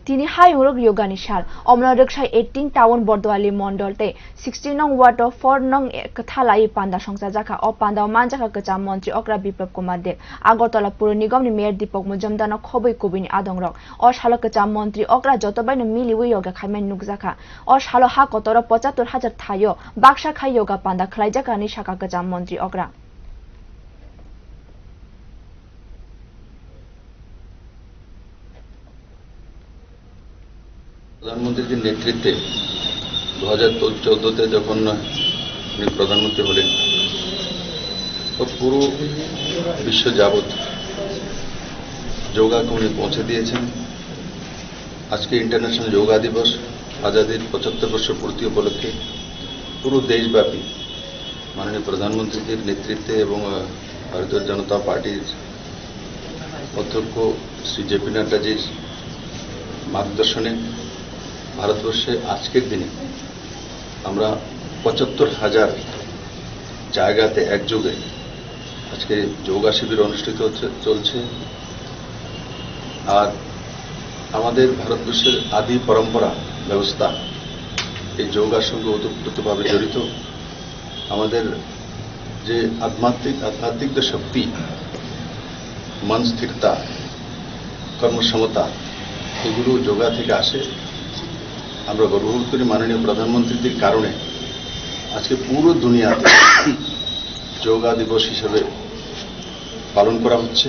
তিনি হাইমুরক योगानि साल अमना रक्षाय 18 टाउन बर्दवाली मंडल ते 16 नंग वार्ड 4 नंग कथालाई पांदा संसार जाखा अ पांदा मानजाखा कचा मंत्री अक्रा बिप्लव कुमार देव आगरतला पुर निगमनि मेयर दीपक मुजमदान खबै कबिनि आदंरक अ साल कचा मंत्री अक्रा जतबायनो मिलिवि योगा खायमेन नुकजाखा अ साल हा कतर 75,000 थायो बाक्सा खाय योगा पांदा खलाइजाखानि शाखा कचा मंत्री अक्रा प्रधानमंत्री नेतृत्वे 2014 जखन प्रधानमंत्री हलें तो पुरो विश्व जावत योगा को उन्हें पहुंचे दिए आज के इंटरनेशनल योगा दिवस आजादी 75 वर्ष पूर्ति उपलक्षे पुरो देशव्यापी माननीय प्रधानमंत्री नेतृत्वे एवं भारतीय जनता पार्टी अध्यक्ष श्री जेपी नड्डा जी मार्गदर्शने भारतवर्षे आजकेर दिने আমরা 75,000 জায়গাতে একযোগে আজকে যোগা শিবির অনুষ্ঠিত চলছে আর আমাদের ভারতবর্ষের আদি পরম্পরা ব্যবস্থা এই যোগার সঙ্গে ওতপ্রোতভাবে জড়িত আমাদের যে আধ্যাত্মিক শক্তি মন স্থিরতা কর্মক্ষমতা এগুলো যোগা থেকে আসে আমরা গর্ববোধ করি মাননীয় প্রধানমন্ত্রীদের কারণে আজকে পুরো দুনিয়াতে যোগা দিবস হিসেবে পালন করা হচ্ছে।